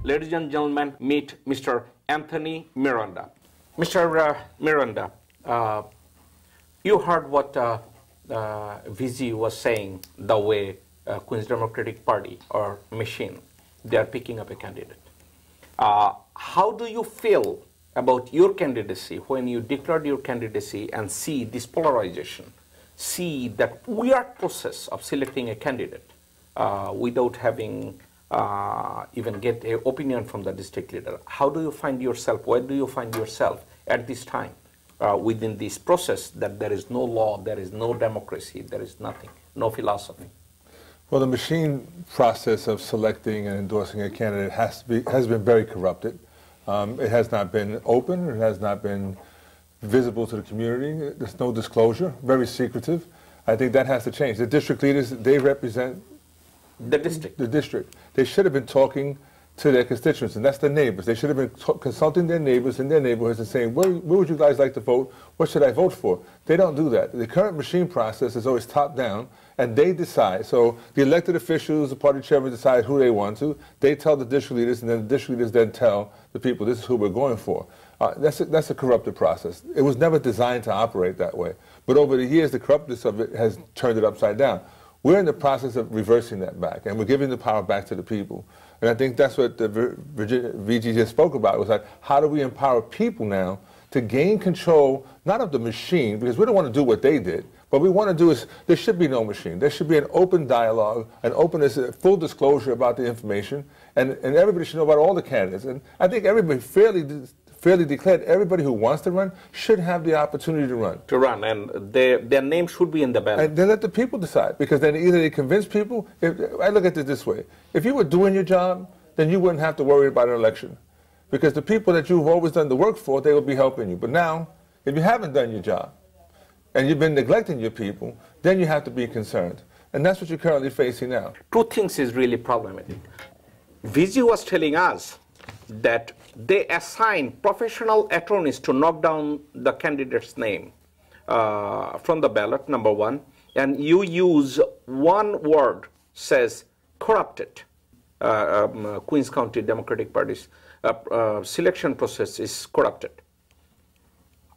ladies and gentlemen, meet Mr. Anthony Miranda. Mr. Miranda, you heard what VG was saying, the way Queen's Democratic Party or machine, they are picking up a candidate. How do you feel about your candidacy when you declared your candidacy and see this polarization, see that weird process of selecting a candidate without having even get an opinion from the district leader? How do you find yourself, where do you find yourself at this time within this process that there is no law, there is no democracy, there is nothing, no philosophy? Well, the machine process of selecting and endorsing a candidate has been very corrupted. It has not been open, it has not been visible to the community, there's no disclosure, very secretive. I think that has to change. The district leaders, they represent the district. The district. They should have been talking to their constituents, and that's the neighbors. They should have been consulting their neighbors in their neighborhoods and saying, where would you guys like to vote? What should I vote for? They don't do that. The current machine process is always top down, and they decide. So the elected officials, the party chairman decide who they want to. They tell the district leaders, and then the district leaders then tell the people, this is who we're going for. That's a corrupted process. It was never designed to operate that way. But over the years, the corruptness of it has turned it upside down. We're in the process of reversing that back, and we're giving the power back to the people. And I think that's what the VG just spoke about, was like, how do we empower people now to gain control, not of the machine, because we don't want to do what they did. What we want to do is, there should be no machine. There should be an open dialogue, an openness, a full disclosure about the information, and everybody should know about all the candidates. And I think everybody fairly declared, everybody who wants to run should have the opportunity to run. And their name should be in the ballot. And then let the people decide, because then either they convince people, I look at it this way, if you were doing your job, then you wouldn't have to worry about an election. Because the people that you've always done the work for, they will be helping you. But now, if you haven't done your job, and you've been neglecting your people, then you have to be concerned. And that's what you're currently facing now. Two things is really problematic. VG was telling us that they assign professional attorneys to knock down the candidate's name from the ballot, number one, and you use one word, says corrupted. Queens County Democratic Party's selection process is corrupted.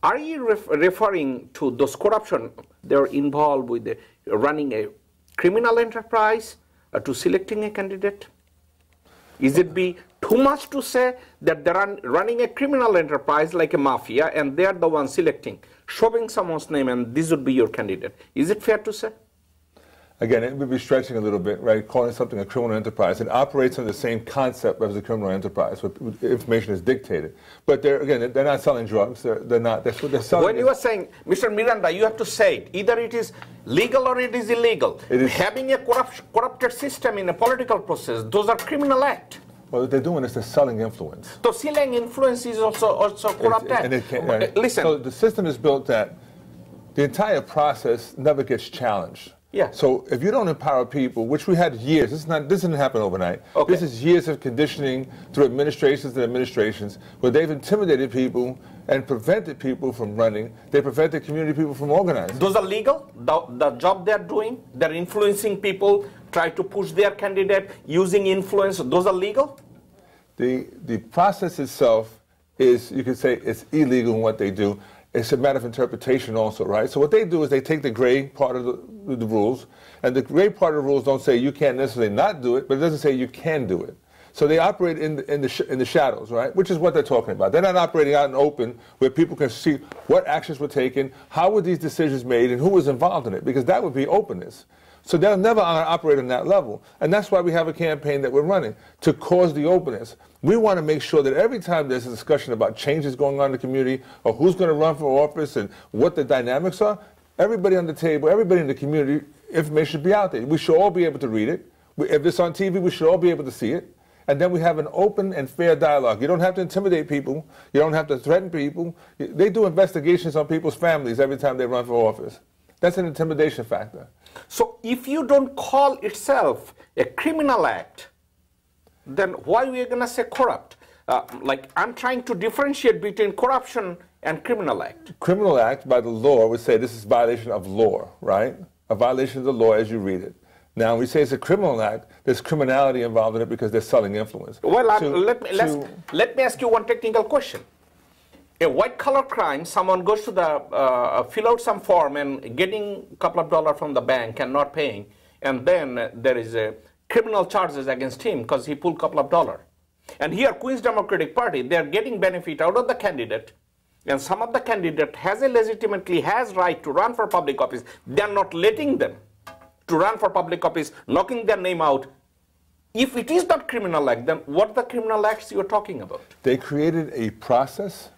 Are you referring to those corruption they're involved with running a criminal enterprise to selecting a candidate? Is it be too much to say that they're running a criminal enterprise like a mafia and they're the ones selecting, shoving someone's name and this would be your candidate? Is it fair to say? Again, it would be stretching a little bit, right? Calling something a criminal enterprise. It operates on the same concept as a criminal enterprise, where information is dictated. But they're not selling drugs. They're not. That's what they're selling. When you are saying, Mr. Miranda, you have to say it. Either it is legal or it is illegal. Having a corrupted system in a political process, those are criminal acts. Well, what they're doing is they're selling influence. So selling influence is also corrupt act. Listen. So the system is built that the entire process never gets challenged. Yeah. So if you don't empower people, which we had years, this didn't happen overnight. Okay. This is years of conditioning through administrations and administrations where they've intimidated people and prevented people from running. They prevented community people from organizing. Those are legal? The job they're doing? They're influencing people, try to push their candidate using influence. Those are legal? The process itself is, you could say, it's illegal in what they do. It's a matter of interpretation also, right? So what they do is they take the gray part of the rules, and the gray part of the rules don't say you can't necessarily not do it, but it doesn't say you can do it. So they operate in the shadows, right? Which is what they're talking about. They're not operating out in open where people can see what actions were taken, how were these decisions made, and who was involved in it, because that would be openness. So they'll never operate on that level. And that's why we have a campaign that we're running, to cause the openness. We want to make sure that every time there's a discussion about changes going on in the community, or who's going to run for office and what the dynamics are, everybody on the table, everybody in the community, information should be out there. We should all be able to read it. If it's on TV, we should all be able to see it. And then we have an open and fair dialogue. You don't have to intimidate people. You don't have to threaten people. They do investigations on people's families every time they run for office. That's an intimidation factor. So if you don't call itself a criminal act, then why are we going to say corrupt? Like, I'm trying to differentiate between corruption and criminal act. Criminal act, by the law, would say this is violation of law, right? A violation of the law as you read it. Now, we say it's a criminal act. There's criminality involved in it because they're selling influence. Well, let me ask you one technical question. A white-collar crime, someone goes to the, fill out some form and getting a couple of dollars from the bank and not paying, and then there is a criminal charges against him because he pulled a couple of dollars. And here, Queen's Democratic Party, they're getting benefit out of the candidate, and some of the candidate has right to run for public office. They're not letting them to run for public office, knocking their name out. If it is not criminal act, then what are the criminal acts you're talking about? They created a process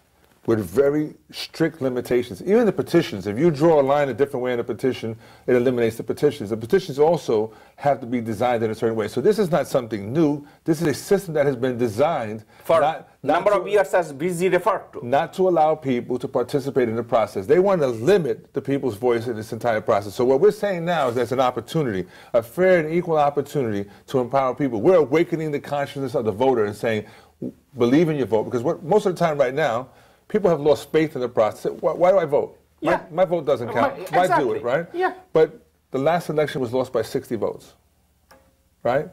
with very strict limitations. Even the petitions, if you draw a line a different way in a petition, it eliminates the petitions. The petitions also have to be designed in a certain way. So this is not something new. This is a system that has been designed for number of years, as BZ referred to. Not to allow people to participate in the process. They want to limit the people's voice in this entire process. So what we're saying now is there's an opportunity, a fair and equal opportunity to empower people. We're awakening the consciousness of the voter and saying, believe in your vote. Because most of the time right now, people have lost faith in the process. Why do I vote? Yeah. My vote doesn't count. Exactly. Why do it, right? Yeah. But the last election was lost by 60 votes, right?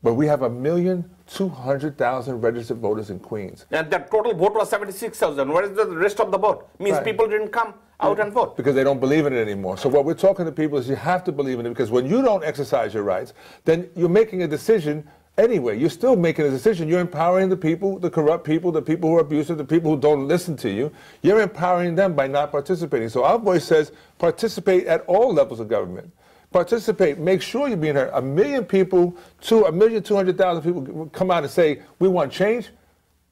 But we have 1,200,000 registered voters in Queens. And the total vote was 76,000. Where is the rest of the vote? Means people didn't come out and vote. Because they don't believe in it anymore. So what we're talking to people is you have to believe in it, because when you don't exercise your rights, then you're making a decision anyway. You're still making a decision. You're empowering the people, the corrupt people, the people who are abusive, the people who don't listen to you. You're empowering them by not participating. So our voice says participate at all levels of government. Participate. Make sure you're being heard. 1,000,000 people, 1,200,000 people come out and say, we want change,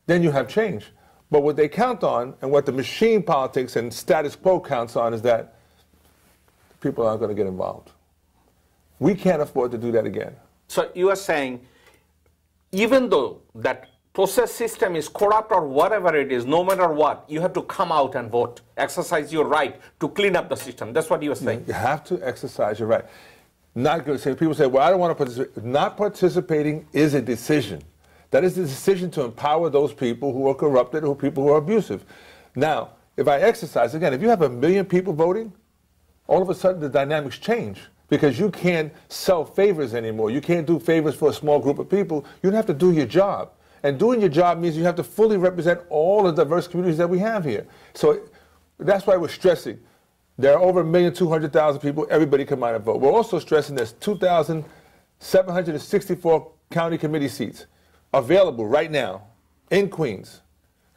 then you have change. But what they count on, and what the machine politics and status quo counts on, is that people aren't going to get involved. We can't afford to do that again. So you are saying, even though that process system is corrupt or whatever it is, no matter what, you have to come out and vote, exercise your right to clean up the system. That's what you are saying. You have to exercise your right. Not going to say, people say, well, I don't want to participate. Not participating is a decision. That is the decision to empower those people who are corrupted or people who are abusive. Now, if I exercise, again, if you have 1,000,000 people voting, all of a sudden the dynamics change. Because you can't sell favors anymore. You can't do favors for a small group of people. You have to do your job. And doing your job means you have to fully represent all the diverse communities that we have here. So that's why we're stressing. There are over 1,200,000 people. Everybody come out and vote. We're also stressing there's 2,764 county committee seats available right now in Queens.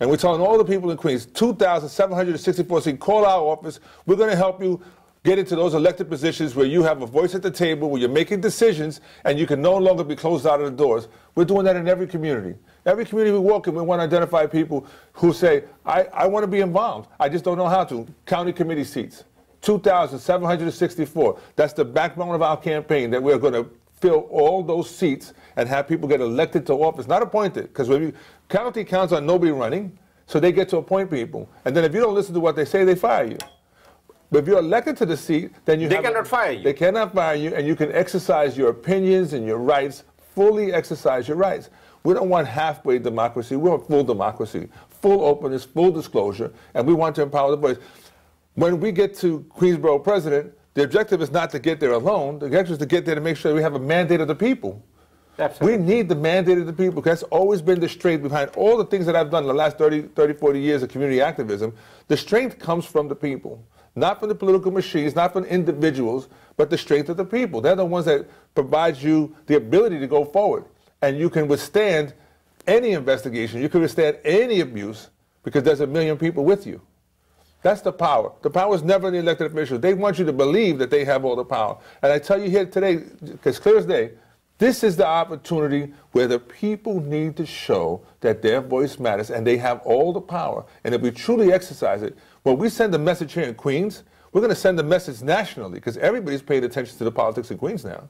And we're telling all the people in Queens, 2,764 seats, call our office. We're going to help you get into those elected positions where you have a voice at the table, where you're making decisions, and you can no longer be closed out of the doors. We're doing that in every community. Every community we walk in, we want to identify people who say, I want to be involved. I just don't know how to. County committee seats, 2,764. That's the backbone of our campaign, that we're going to fill all those seats and have people get elected to office, not appointed. Because county counts on nobody running, so they get to appoint people. And then if you don't listen to what they say, they fire you. But if you're elected to the seat, then they cannot fire you. They cannot fire you, and you can exercise your opinions and your rights, fully exercise your rights. We don't want halfway democracy. We want full democracy, full openness, full disclosure, and we want to empower the voice. When we get to Queensborough president, the objective is not to get there alone. The objective is to get there to make sure we have a mandate of the people. Absolutely. We need the mandate of the people, because that's always been the strength behind all the things that I've done in the last 30, 40 years of community activism. The strength comes from the people. Not from the political machines, not from individuals, but the strength of the people. They're the ones that provide you the ability to go forward. And you can withstand any investigation. You can withstand any abuse, because there's 1,000,000 people with you. That's the power. The power is never in the elected officials. They want you to believe that they have all the power. And I tell you here today, as clear as day, this is the opportunity where the people need to show that their voice matters and they have all the power. And if we truly exercise it, when we send a message here in Queens, we're going to send a message nationally, because everybody's paying attention to the politics in Queens now.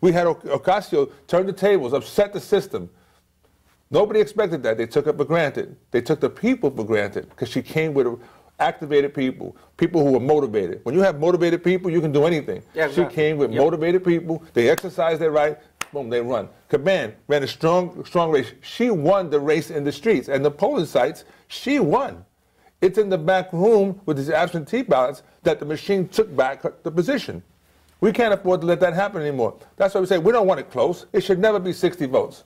We had Ocasio turn the tables, upset the system. Nobody expected that. They took it for granted. They took the people for granted, because she came with activated people, people who were motivated. When you have motivated people, you can do anything. Yeah, exactly. She came with motivated people. They exercised their right. Boom, they run. Caban ran a strong race. She won the race in the streets. And the polling sites, she won. It's in the back room with these absentee ballots that the machine took back the position. We can't afford to let that happen anymore. That's why we say we don't want it close. It should never be 60 votes.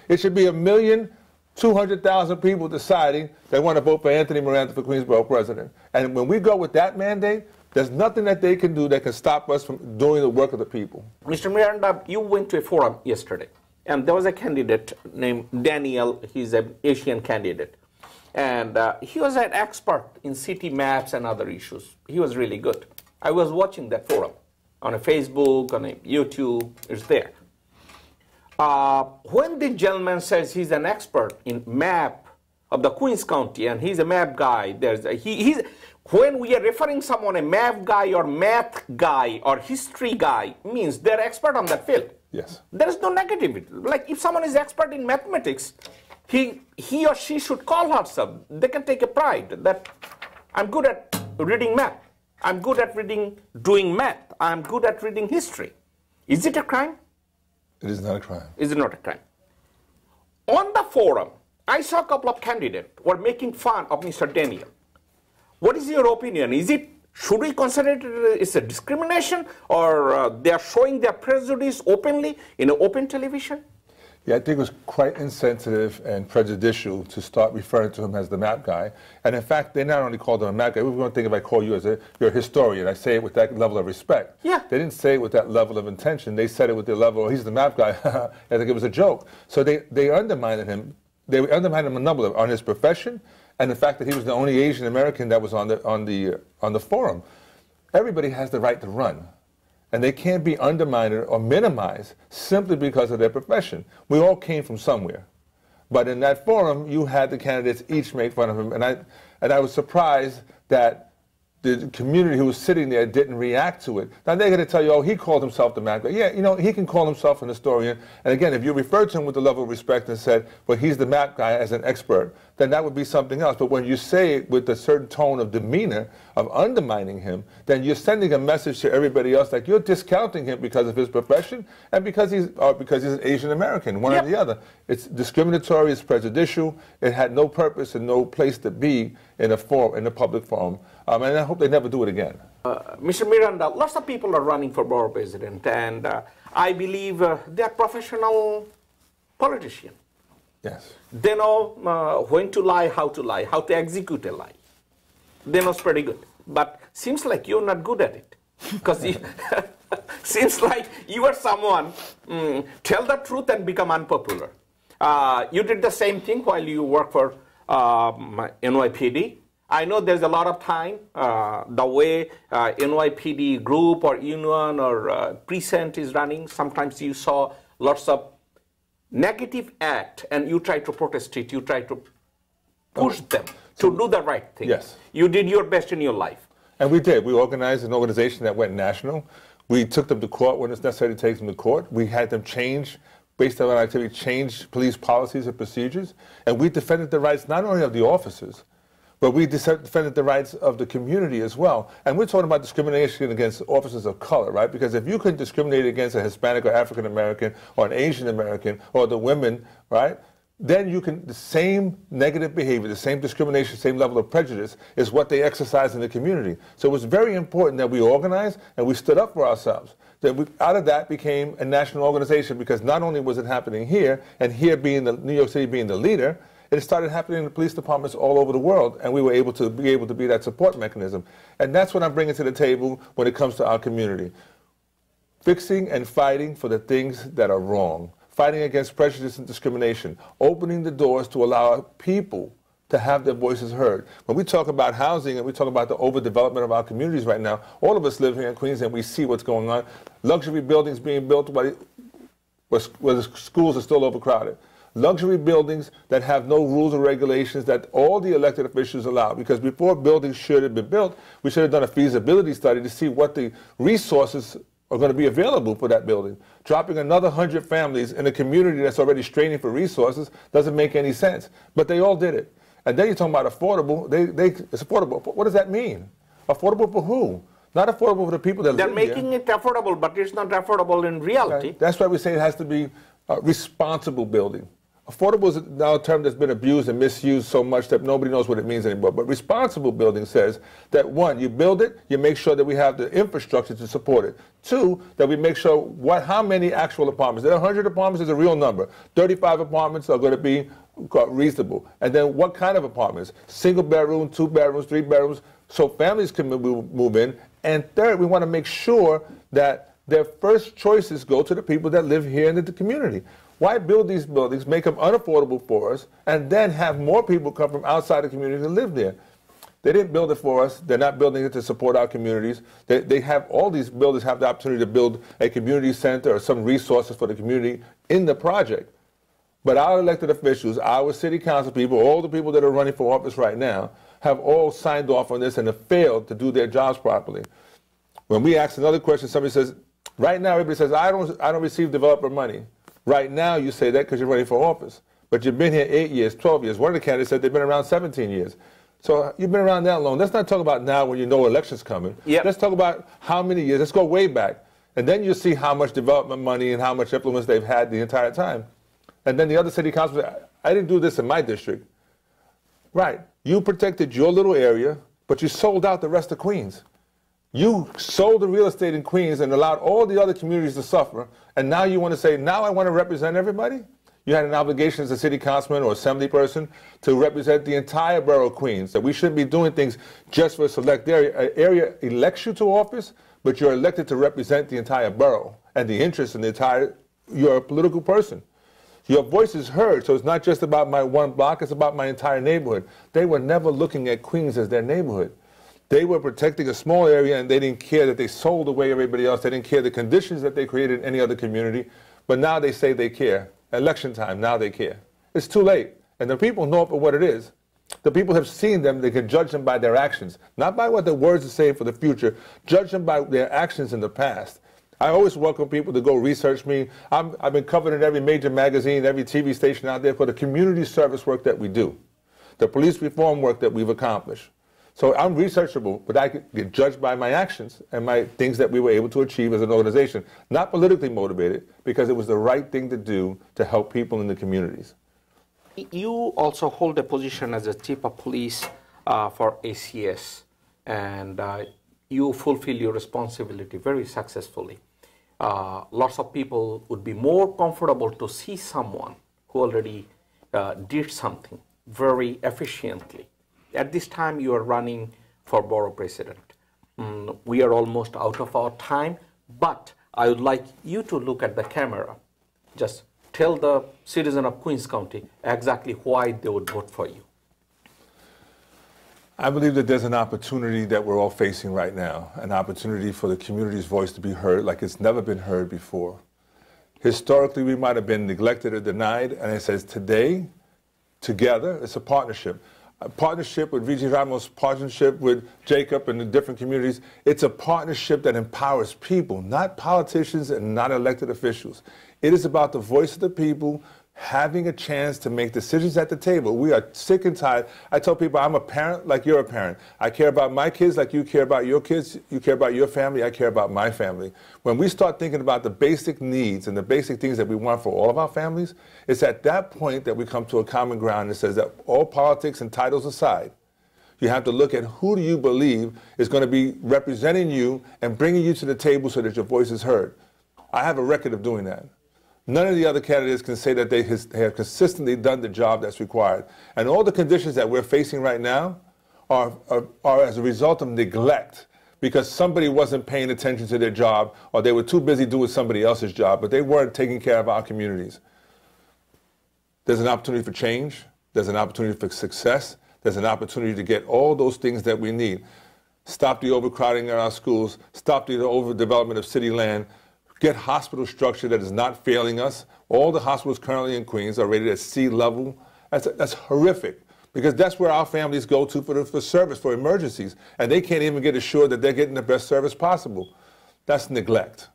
It should be 1,200,000 people deciding they want to vote for Anthony Miranda for Queensborough president. And when we go with that mandate, there's nothing that they can do that can stop us from doing the work of the people. Mr. Miranda, you went to a forum yesterday, and there was a candidate named Daniel. He's an Asian candidate. And he was an expert in city maps and other issues. He was really good. I was watching that forum on a Facebook, on a YouTube. It's there. When the gentleman says he's an expert in map of the Queens County and he's a map guy, when we are referring someone a map guy or math guy or history guy, means they're expert on that field. Yes. There is no negativity. Like if someone is expert in mathematics, he or she should call herself. They can take a pride that I'm good at reading math. I'm good at doing math. I'm good at reading history. Is it a crime? It is not a crime. Is it not a crime? On the forum, I saw a couple of candidates were making fun of Mr. Daniel. What is your opinion? Should we consider it as a discrimination, or they are showing their prejudice openly in an open television? Yeah, I think it was quite insensitive and prejudicial to start referring to him as the map guy. And in fact, they not only called him a map guy. We were going to think if I call you as you're a historian, I say it with that level of respect. Yeah. They didn't say it with that level of intention. They said it with the level, oh, he's the map guy. I think it was a joke. So they undermined him. They undermined him on his profession, and the fact that he was the only Asian American that was on the forum. Everybody has the right to run. And they can't be undermined or minimized simply because of their profession. We all came from somewhere. But in that forum, you had the candidates each make fun of him. And I was surprised that the community who was sitting there didn't react to it. Now they're going to tell you, oh, he called himself the map guy. Yeah, you know, he can call himself an historian. And again, if you referred to him with the level of respect and said, well, he's the map guy as an expert, then that would be something else. But when you say it with a certain tone of demeanor, of undermining him, then you're sending a message to everybody else like you're discounting him because of his profession and because he's an Asian American, one or the other. It's discriminatory, it's prejudicial, it had no purpose and no place to be in a public forum. And I hope they never do it again. Mr. Miranda, lots of people are running for borough president, and I believe they are professional politicians. Yes. They know when to lie, how to execute a lie. They know it's pretty good. But seems like you're not good at it. Because seems like you are someone, tell the truth and become unpopular. You did the same thing while you work for NYPD. I know there's a lot of time, the way NYPD group or union or precinct is running, sometimes you saw lots of negative act and you try to protest it, you try to push them to do the right thing. Yes. You did your best in your life. And we did. We organized an organization that went national. We took them to court when it's necessary to take them to court. We had them change, based on our activity, change police policies and procedures. And we defended the rights not only of the officers, but we defended the rights of the community as well. And we're talking about discrimination against officers of color, right? Because if you can discriminate against a Hispanic or African American or an Asian American or the women, right? Then you can, the same negative behavior, the same discrimination, same level of prejudice is what they exercise in the community. So it was very important that we organized and we stood up for ourselves. Out of that became a national organization because not only was it happening here, and here being New York City being the leader, it started happening in the police departments all over the world, and we were able to be that support mechanism. And that's what I'm bringing to the table when it comes to our community. Fixing and fighting for the things that are wrong. Fighting against prejudice and discrimination. Opening the doors to allow people to have their voices heard. When we talk about housing and we talk about the overdevelopment of our communities right now, all of us live here in Queens and we see what's going on. Luxury buildings being built where the schools are still overcrowded. Luxury buildings that have no rules or regulations that all the elected officials allow. Because before buildings should have been built, we should have done a feasibility study to see what the resources are going to be available for that building. Dropping another 100 families in a community that's already straining for resources doesn't make any sense. But they all did it. And then you're talking about affordable. It's affordable. What does that mean? Affordable for who? Not affordable for the people that live here. They're making it affordable, but it's not affordable in reality. Right. That's why we say it has to be responsible building. affordable is now a term that's been abused and misused so much that nobody knows what it means anymore. But responsible building says that, one, you build it, you make sure that we have the infrastructure to support it. Two, that we make sure how many actual apartments. There are 100 apartments is a real number. 35 apartments are going to be reasonable. And then what kind of apartments? Single bedroom, 2 bedrooms, 3 bedrooms, so families can move in. And third, we want to make sure that their first choices go to the people that live here in the community. Why build these buildings, make them unaffordable for us, and then have more people come from outside the community to live there? They didn't build it for us. They're not building it to support our communities. They have, all these builders have the opportunity to build a community center or some resources for the community in the project. But our elected officials, our city council people, all the people that are running for office right now, have all signed off on this and have failed to do their jobs properly. When we ask another question, somebody says, right now everybody says, I don't receive developer money. Right now you say that because you're running for office. But you've been here 8 years, 12 years. One of the candidates said they've been around 17 years. So you've been around that long. Let's not talk about now when you know elections coming. Yep. Let's talk about how many years. Let's go way back. And then you'll see how much development money and how much influence they've had the entire time. And then the other city council said, I didn't do this in my district. Right. You protected your little area, but you sold out the rest of Queens. You sold the real estate in Queens and allowed all the other communities to suffer, and now you want to say, now I want to represent everybody? You had an obligation as a city councilman or assembly person to represent the entire borough of Queens, that we shouldn't be doing things just for a select area. An area elects you to office, but you're elected to represent the entire borough and the interests in the entire, you're a political person. Your voice is heard, so it's not just about my one block, it's about my entire neighborhood. They were never looking at Queens as their neighborhood. They were protecting a small area, and they didn't care that they sold away everybody else. They didn't care the conditions that they created in any other community. But now they say they care. Election time, now they care. It's too late. And the people know it for what it is. The people have seen them. They can judge them by their actions, not by what the words are saying for the future. Judge them by their actions in the past. I always welcome people to go research me. I've been covered in every major magazine, every TV station out there for the community service work that we do, the police reform work that we've accomplished. So I'm researchable, but I get judged by my actions and my things that we were able to achieve as an organization, not politically motivated, because it was the right thing to do to help people in the communities. You also hold a position as a chief of police for ACS, and you fulfill your responsibility very successfully. Lots of people would be more comfortable to see someone who already did something very efficiently. At this time, you are running for borough president. We are almost out of our time, but I would like you to look at the camera. Just tell the citizen of Queens County exactly why they would vote for you. I believe that there's an opportunity that we're all facing right now, an opportunity for the community's voice to be heard like it's never been heard before. Historically, we might have been neglected or denied, and it says today, together, it's a partnership. A partnership with VG Ramos, partnership with Jacob and the different communities. It's a partnership that empowers people, not politicians and not elected officials. It is about the voice of the people having a chance to make decisions at the table. We are sick and tired. I tell people I'm a parent like you're a parent. I care about my kids like you care about your kids. You care about your family. I care about my family. When we start thinking about the basic needs and the basic things that we want for all of our families, it's at that point that we come to a common ground that says that all politics and titles aside, you have to look at who do you believe is going to be representing you and bringing you to the table so that your voice is heard. I have a record of doing that. None of the other candidates can say that they have consistently done the job that's required. And all the conditions that we're facing right now are as a result of neglect, because somebody wasn't paying attention to their job, or they were too busy doing somebody else's job, but they weren't taking care of our communities. There's an opportunity for change. There's an opportunity for success. There's an opportunity to get all those things that we need. Stop the overcrowding in our schools. Stop the overdevelopment of city land. Get hospital structure that is not failing us. All the hospitals currently in Queens are rated at C level. That's horrific, because that's where our families go to for service, for emergencies, and they can't even get assured that they're getting the best service possible. That's neglect.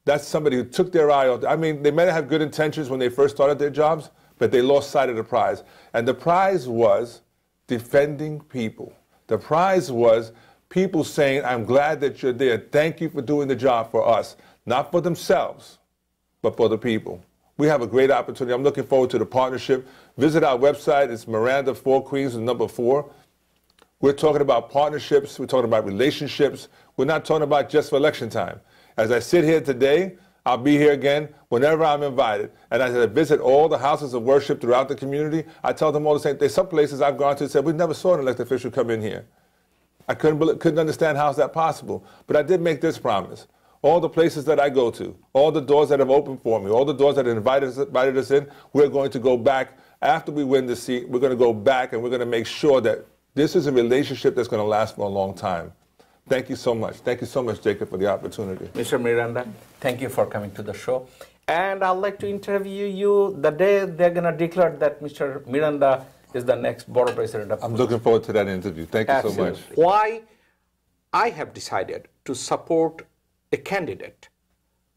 That's somebody who took their eye off. I mean, they may have good intentions when they first started their jobs, but they lost sight of the prize. And the prize was defending people. The prize was people saying, I'm glad that you're there. Thank you for doing the job for us. Not for themselves, but for the people. We have a great opportunity. I'm looking forward to the partnership. Visit our website. It's Miranda 4 Queens and number 4. We're talking about partnerships. We're talking about relationships. We're not talking about just for election time. As I sit here today, I'll be here again whenever I'm invited. And as I visit all the houses of worship throughout the community, I tell them all the same. There's some places I've gone to and said, we never saw an elected official come in here. I couldn't understand how is that possible. But I did make this promise. All the places that I go to, all the doors that have opened for me, all the doors that have invited us in, we're going to go back. After we win the seat, we're going to go back and we're going to make sure that this is a relationship that's going to last for a long time. Thank you so much. Thank you so much, Jacob, for the opportunity. Mr. Miranda, thank you for coming to the show. And I'd like to interview you the day they're going to declare that Mr. Miranda is the next Borough President of I'm looking forward to that interview. Thank you so much. Why I have decided to support a candidate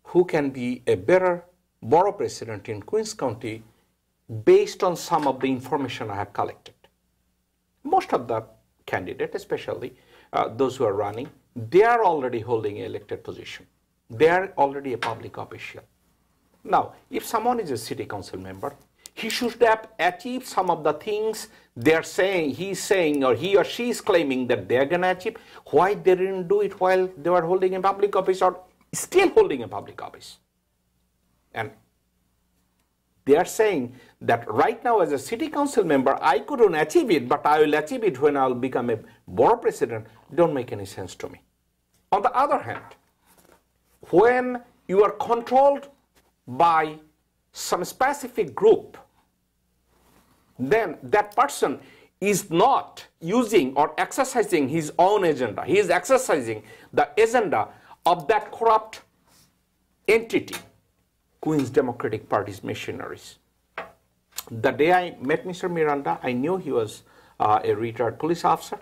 who can be a better Borough President in Queens County based on some of the information I have collected. Most of the candidates, especially those who are running, they are already holding an elected position. They are already a public official. Now, if someone is a city council member, he should have achieved some of the things they're saying, he's saying, or he or she is claiming that they're going to achieve. Why they didn't do it while they were holding a public office or still holding a public office? And they are saying that right now as a city council member, I couldn't achieve it, but I will achieve it when I'll become a borough president. Don't make any sense to me. On the other hand, when you are controlled by some specific group, then that person is not using or exercising his own agenda. He is exercising the agenda of that corrupt entity, Queens Democratic Party's missionaries. The day I met Mr. Miranda, I knew he was a retired police officer.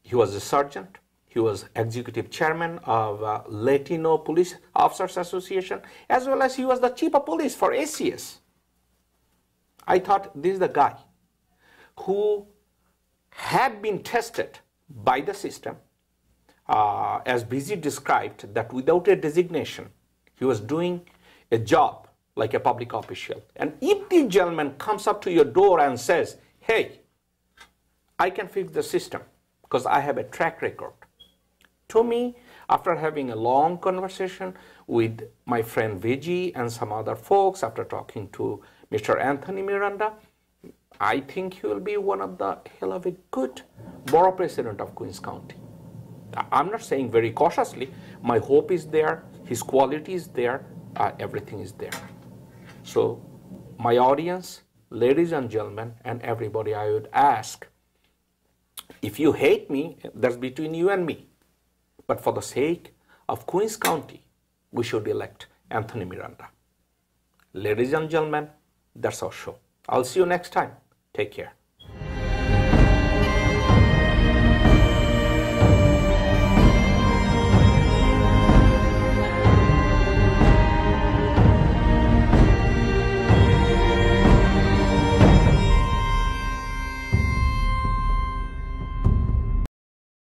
He was a sergeant. He was executive chairman of Latino Police Officers Association, as well as he was the chief of police for ACS. I thought this is the guy who had been tested by the system, as BZ described, that without a designation, he was doing a job like a public official. And if the gentleman comes up to your door and says, hey, I can fix the system because I have a track record. To me, after having a long conversation with my friend Vijay and some other folks, after talking to Mr. Anthony Miranda, I think he will be one of the hell of a good borough president of Queens County. I'm not saying very cautiously. My hope is there, his quality is there, everything is there. So my audience, ladies and gentlemen, and everybody, I would ask, if you hate me, that's between you and me. But for the sake of Queens County, we should elect Anthony Miranda. Ladies and gentlemen, that's our show. I'll see you next time. Take care.